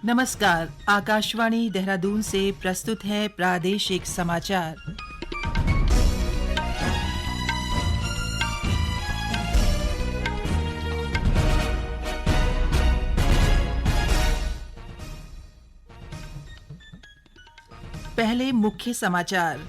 नमस्कार। आकाशवाणी देहरादून से प्रस्तुत है प्रादेशिक समाचार। पहले मुख्य समाचार।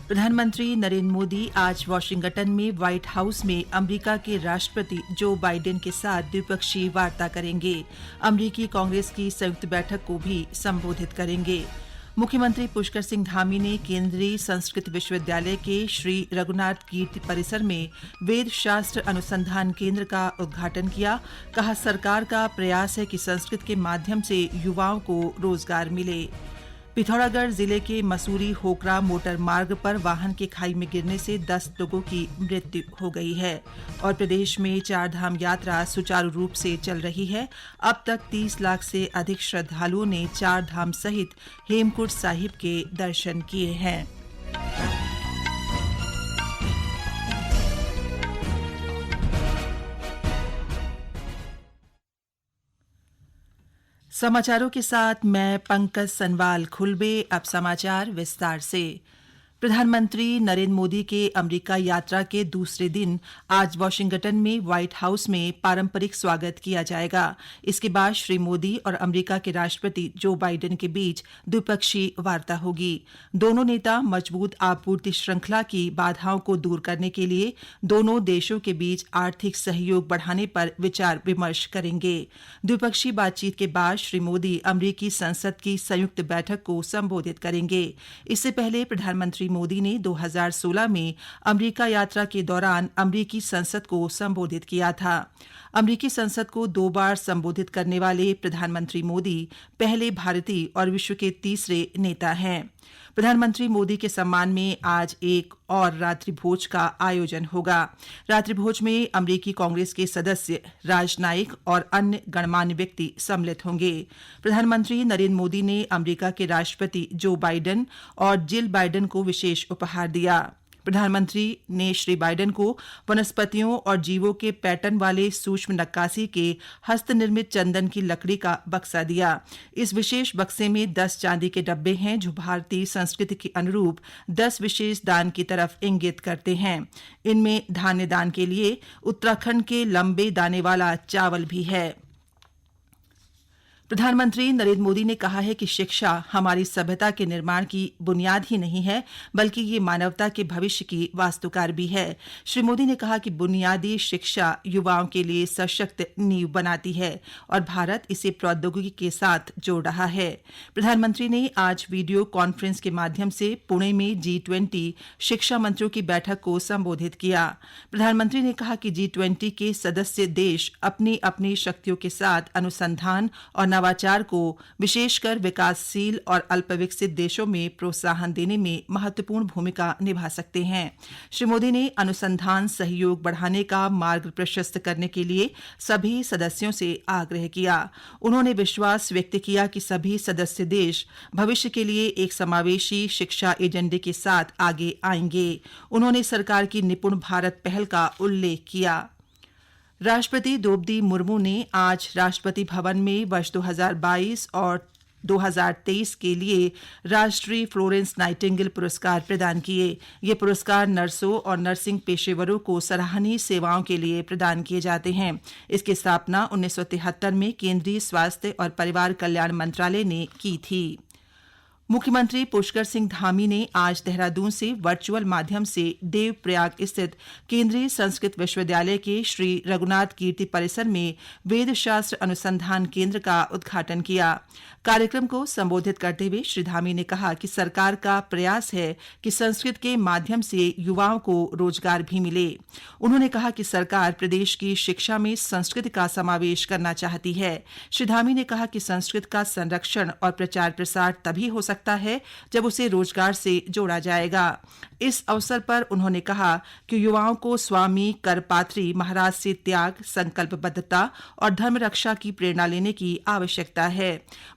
प्रधानमंत्री नरेंद्र मोदी आज वाशिंगटन में व्हाइट हाउस में अमेरिका के राष्ट्रपति जो बाइडेन के साथ द्विपक्षीय वार्ता करेंगे। अमेरिकी कांग्रेस की संयुक्त बैठक को भी संबोधित करेंगे। मुख्यमंत्री पुष्कर सिंह धामी ने केंद्रीय संस्कृत विश्वविद्यालय के श्री रघुनाथ कीर्ति परिसर में वेद शास्त्र अनुसंधान केंद्र का उद्घाटन किया। कहा, सरकार का प्रयास है कि संस्कृत के माध्यम से युवाओं को रोजगार मिले। पिथौरागढ़ जिले के मसूरी होकरा मोटर मार्ग पर वाहन के खाई में गिरने से 10 लोगों की मृत्यु हो गई है। और प्रदेश में चारधाम यात्रा सुचारू रूप से चल रही है। अब तक 30 लाख से अधिक श्रद्धालुओं ने चारधाम सहित हेमकुंड साहिब के दर्शन किए हैं। समाचारों के साथ मैं पंकज सनवाल खुलबे। अब समाचार विस्तार से। प्रधानमंत्री नरेंद्र मोदी के अमेरिका यात्रा के दूसरे दिन आज वाशिंगटन में व्हाइट हाउस में पारंपरिक स्वागत किया जाएगा। इसके बाद श्री मोदी और अमेरिका के राष्ट्रपति जो बाइडेन के बीच द्विपक्षीय वार्ता होगी। दोनों नेता मजबूत आपूर्ति श्रृंखला की बाधाओं को दूर करने के लिए दोनों देशों के बीच आर्थिक सहयोग बढ़ाने पर विचार विमर्श करेंगे। द्विपक्षीय बातचीत के बाद श्री मोदी अमेरिकी संसद की संयुक्त बैठक को संबोधित करेंगे। इससे पहले प्रधानमंत्री मोदी ने 2016 में अमेरिका यात्रा के दौरान अमेरिकी संसद को संबोधित किया था। अमेरिकी संसद को 2 बार संबोधित करने वाले प्रधानमंत्री मोदी पहले भारतीय और विश्व के तीसरे नेता हैं। प्रधानमंत्री मोदी के सम्मान में आज एक और रात्रि भोज का आयोजन होगा। रात्रि भोज में अमेरिकी कांग्रेस के सदस्य, राजनयिक और अन्य गणमान्य व्यक्ति सम्मिलित होंगे। प्रधानमंत्री नरेंद्र मोदी ने अमेरिका के राष्ट्रपति जो बाइडेन और जिल बाइडेन को विशेष उपहार दिया। प्रधानमंत्री ने श्री बाइडेन को वनस्पतियों और जीवों के पैटर्न वाले सूक्ष्म नक्काशी के हस्तनिर्मित चंदन की लकड़ी का बक्सा दिया। इस विशेष बक्से में 10 चांदी के डब्बे हैं जो भारतीय संस्कृति के अनुरूप 10 विशेष दान की तरफ इंगित करते हैं। इनमें धान्य दान के लिए उत्तराखंड के लंबे दाने वाला चावल भी है। प्रधानमंत्री नरेंद्र मोदी ने कहा है कि शिक्षा हमारी सभ्यता के निर्माण की बुनियाद ही नहीं है, बल्कि ये मानवता के भविष्य की वास्तुकार भी है। श्री मोदी ने कहा कि बुनियादी शिक्षा युवाओं के लिए सशक्त नींव बनाती है और भारत इसे प्रौद्योगिकी के साथ जोड़ रहा है। प्रधानमंत्री ने आज वीडियो कॉन्फ्रेंस के माध्यम से पुणे में G20 शिक्षा मंत्रियों की बैठक को संबोधित किया। प्रधानमंत्री ने कहा कि G20 के सदस्य देश अपनी अपनी शक्तियों के साथ अनुसंधान और नवाचार को विशेषकर विकासशील और अल्पविकसित देशों में प्रोत्साहन देने में महत्वपूर्ण भूमिका निभा सकते हैं। श्री मोदी ने अनुसंधान सहयोग बढ़ाने का मार्ग प्रशस्त करने के लिए सभी सदस्यों से आग्रह किया। उन्होंने विश्वास व्यक्त किया कि सभी सदस्य देश भविष्य के लिए एक समावेशी शिक्षा एजेंडे के साथ आगे आएंगे। उन्होंने सरकार की निपुण भारत पहल का उल्लेख किया। राष्ट्रपति द्रौपदी मुर्मू ने आज राष्ट्रपति भवन में वर्ष 2022 और 2023 के लिए राष्ट्रीय फ्लोरेंस नाइटिंगेल पुरस्कार प्रदान किए। ये पुरस्कार नर्सों और नर्सिंग पेशेवरों को सराहनीय सेवाओं के लिए प्रदान किए जाते हैं। इसकी स्थापना 1973 में केंद्रीय स्वास्थ्य और परिवार कल्याण मंत्रालय ने की थी। मुख्यमंत्री पुष्कर सिंह धामी ने आज देहरादून से वर्चुअल माध्यम से देवप्रयाग स्थित केंद्रीय संस्कृत विश्वविद्यालय के श्री रघुनाथ कीर्ति परिसर में वेद शास्त्र अनुसंधान केंद्र का उद्घाटन किया। कार्यक्रम को संबोधित करते हुए श्री धामी ने कहा कि सरकार का प्रयास है कि संस्कृत के माध्यम से युवाओं को रोजगार भी मिले। उन्होंने कहा कि सरकार प्रदेश की शिक्षा में संस्कृत का समावेश करना चाहती है। श्री धामी ने कहा कि संस्कृत का संरक्षण और प्रचार प्रसार तभी हो सकता सकता है जब उसे रोजगार से जोड़ा जाएगा। इस अवसर पर उन्होंने कहा कि युवाओं को स्वामी करपात्री महाराज से त्याग, संकल्पबद्धता और धर्म रक्षा की प्रेरणा लेने की आवश्यकता है।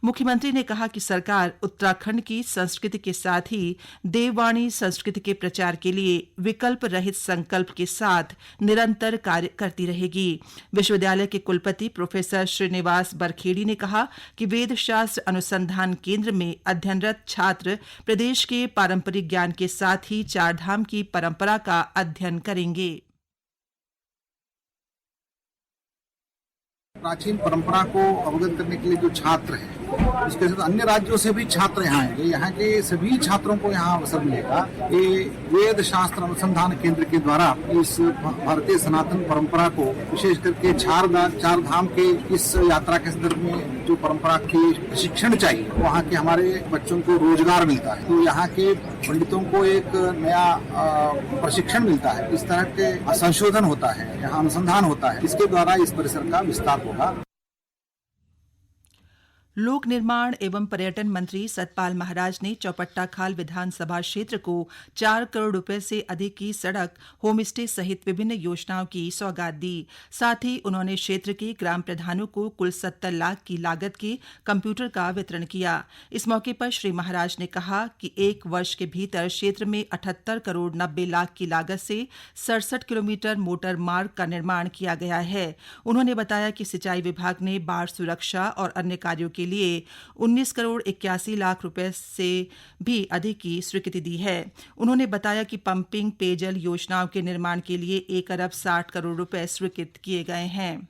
मुख्यमंत्री ने कहा कि सरकार उत्तराखंड की संस्कृति के साथ ही देववाणी संस्कृति के प्रचार के लिए विकल्प रहित संकल्प के साथ निरंतर कार्य करती रहेगी। विश्वविद्यालय के कुलपति प्रोफेसर श्रीनिवास बरखेड़ी ने कहा कि वेद शास्त्र अनुसंधान केंद्र में अध्ययनरत छात्र प्रदेश के पारंपरिक ज्ञान के साथ ही चारधाम की परंपरा का अध्ययन करेंगे। प्राचीन परंपरा को अवगत करने के लिए जो छात्र हैं, इसके साथ अन्य राज्यों से भी छात्र यहाँ आएंगे। यहाँ के सभी छात्रों को यहाँ अवसर मिलेगा। ये वेद शास्त्र अनुसंधान केंद्र के द्वारा इस भारतीय सनातन परंपरा को, विशेष करके चार धाम के इस यात्रा के संदर्भ में जो परंपरा की प्रशिक्षण चाहिए, वहाँ के हमारे बच्चों को रोजगार मिलता है। तो यहाँ के पंडितों को एक नया प्रशिक्षण मिलता है। इस तरह के संशोधन होता है, यहाँ अनुसंधान होता है। इसके द्वारा इस परिसर का विस्तार होगा। लोक निर्माण एवं पर्यटन मंत्री सतपाल महाराज ने चौपट्टा खाल विधानसभा क्षेत्र को 4 करोड़ रुपए से अधिक की सड़क, होमस्टे सहित विभिन्न योजनाओं की सौगात दी। साथ ही उन्होंने क्षेत्र के ग्राम प्रधानों को कुल 70 लाख की लागत के कंप्यूटर का वितरण किया। इस मौके पर श्री महाराज ने कहा कि 1 वर्ष के भीतर क्षेत्र में 78 करोड़ 90 लाख की लागत से 67 किलोमीटर मोटर मार्ग का निर्माण किया गया है। उन्होंने बताया कि सिंचाई विभाग ने बाढ़ सुरक्षा और अन्य कार्यों के लिए 19 करोड़ 81 लाख रुपए से भी अधिक की स्वीकृति दी है। उन्होंने बताया कि पंपिंग, पेयजल योजनाओं के निर्माण के लिए 1 अरब 60 करोड़ रुपए स्वीकृत किए गए हैं।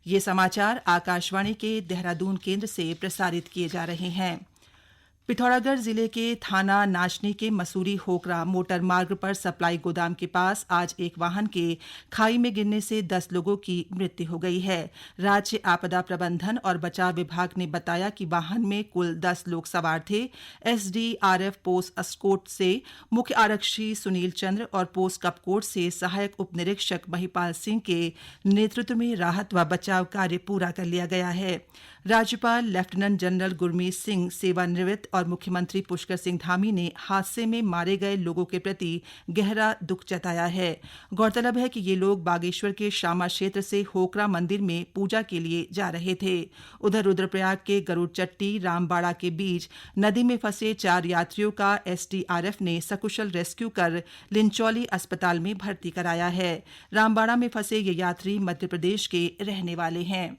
ये समाचार आकाशवाणी के देहरादून केंद्र से प्रसारित किए जा रहे हैं। पिथौरागढ़ जिले के थाना नाचनी के मसूरी होकरा मोटर मार्ग पर सप्लाई गोदाम के पास आज एक वाहन के खाई में गिरने से 10 लोगों की मृत्यु हो गई है। राज्य आपदा प्रबंधन और बचाव विभाग ने बताया कि वाहन में कुल 10 लोग सवार थे। एसडीआरएफ पोस्ट अस्कोट से मुख्य आरक्षी सुनील चंद्र और पोस्ट कपकोट से सहायक उप निरीक्षक महिपाल सिंह के नेतृत्व में राहत व बचाव कार्य पूरा कर लिया गया है। राज्यपाल लेफ्टिनेंट जनरल गुरमीत सिंह सेवानिवृत्त और मुख्यमंत्री पुष्कर सिंह धामी ने हादसे में मारे गए लोगों के प्रति गहरा दुख जताया है। गौरतलब है कि ये लोग बागेश्वर के श्यामा क्षेत्र से होकरा मंदिर में पूजा के लिए जा रहे थे। उधर रुद्रप्रयाग के गरुड़चट्टी रामबाड़ा के बीच नदी में फंसे 4 यात्रियों का एसडीआरएफ ने सकुशल रेस्क्यू कर लिंचौली अस्पताल में भर्ती कराया है। रामबाड़ा में फंसे ये यात्री मध्य प्रदेश के रहने वाले हैं।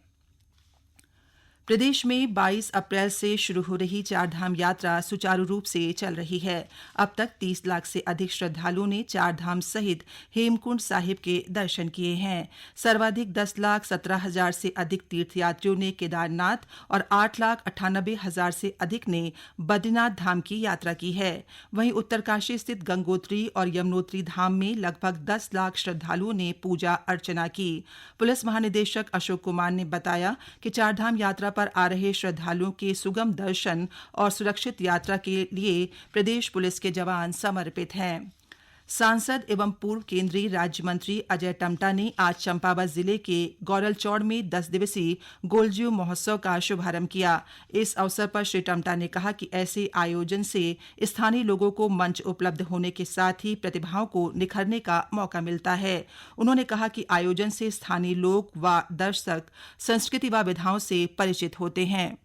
प्रदेश में 22 अप्रैल से शुरू हो रही चारधाम यात्रा सुचारू रूप से चल रही है। अब तक 30 लाख से अधिक श्रद्धालुओं ने चारधाम सहित हेमकुंड साहिब के दर्शन किए हैं। सर्वाधिक 10,17,000 से अधिक तीर्थयात्रियों ने केदारनाथ और 8,98,000 से अधिक ने बद्रीनाथ धाम की यात्रा की है। वहीं उत्तरकाशी स्थित गंगोत्री और यमुनोत्री धाम में लगभग 10 लाख श्रद्धालुओं ने पूजा अर्चना की। पुलिस महानिदेशक अशोक कुमार ने बताया कि चारधाम यात्रा पर आ रहे श्रद्धालुओं के सुगम दर्शन और सुरक्षित यात्रा के लिए प्रदेश पुलिस के जवान समर्पित हैं। सांसद एवं पूर्व केंद्रीय राज्य मंत्री अजय टम्टा ने आज चंपावत जिले के गौरलचौड़ में 10 दिवसीय गोलज्यू महोत्सव का शुभारंभ किया। इस अवसर पर श्री टम्टा ने कहा कि ऐसे आयोजन से स्थानीय लोगों को मंच उपलब्ध होने के साथ ही प्रतिभाओं को निखरने का मौका मिलता है। उन्होंने कहा कि आयोजन से स्थानीय लोग व दर्शक संस्कृति व विधाओं से परिचित होते हैं।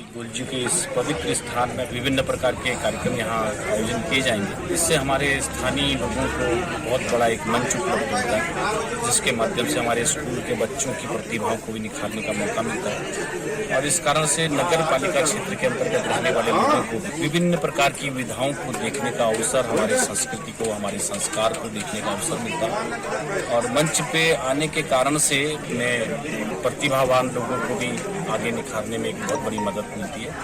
गोलज्यू के इस पवित्र स्थान में विभिन्न प्रकार के कार्यक्रम यहाँ आयोजन किए जाएंगे। इससे हमारे स्थानीय लोगों को बहुत बड़ा एक मंच उपलब्ध होता है, जिसके माध्यम से हमारे स्कूल के बच्चों की प्रतिभाओं को भी निखारने का मौका मिलता है। और इस कारण से नगर पालिका क्षेत्र के अंतर्गत रहने वाले लोगों को विभिन्न प्रकार की विधाओं को देखने का अवसर, हमारी संस्कृति को, हमारे संस्कार को देखने का अवसर मिलता है। और मंच पे आने के कारण से प्रतिभावान लोगों को भी आगे निखारने में एक बहुत बड़ी मदद मिलती है।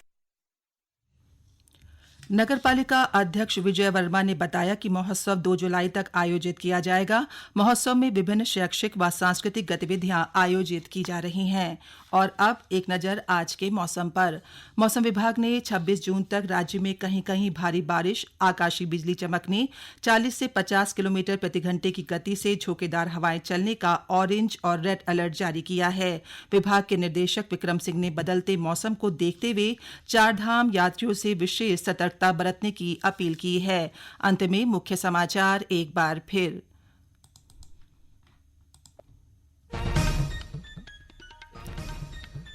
नगरपालिका अध्यक्ष विजय वर्मा ने बताया कि महोत्सव 2 जुलाई तक आयोजित किया जाएगा। महोत्सव में विभिन्न शैक्षिक व सांस्कृतिक गतिविधियां आयोजित की जा रही हैं। और अब एक नज़र आज के मौसम पर। मौसम विभाग ने 26 जून तक राज्य में कहीं कहीं भारी बारिश, आकाशीय बिजली चमकने, 40 से 50 किलोमीटर प्रति घंटे की गति से झोंकेदार हवाएं चलने का ऑरेंज और रेड अलर्ट जारी किया है। विभाग के निदेशक विक्रम सिंह ने बदलते मौसम को देखते हुए चारधाम यात्रियों से विशेष सतर्कता बरतने की अपील की है। अंत में मुख्य समाचार एक बार फिर।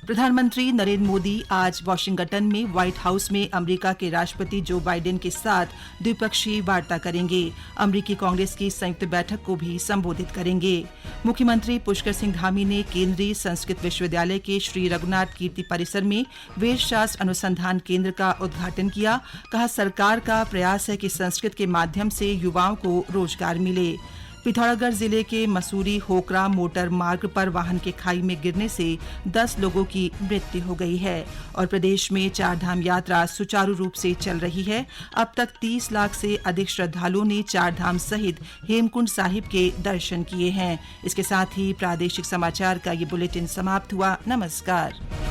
प्रधानमंत्री नरेंद्र मोदी आज वॉशिंगटन में व्हाइट हाउस में अमेरिका के राष्ट्रपति जो बाइडेन के साथ द्विपक्षीय वार्ता करेंगे। अमेरिकी कांग्रेस की संयुक्त बैठक को भी संबोधित करेंगे। मुख्यमंत्री पुष्कर सिंह धामी ने केंद्रीय संस्कृत विश्वविद्यालय के श्री रघुनाथ कीर्ति परिसर में वेदशास्त्र अनुसंधान केंद्र का उद्घाटन किया। कहा, सरकार का प्रयास है कि संस्कृत के माध्यम से युवाओं को रोजगार मिले। पिथौरागढ़ जिले के मसूरी होकरा मोटर मार्ग पर वाहन के खाई में गिरने से 10 लोगों की मृत्यु हो गई है। और प्रदेश में चारधाम यात्रा सुचारू रूप से चल रही है। अब तक 30 लाख से अधिक श्रद्धालुओं ने चारधाम सहित हेमकुंड साहिब के दर्शन किए हैं। इसके साथ ही प्रादेशिक समाचार का ये बुलेटिन समाप्त हुआ। नमस्कार।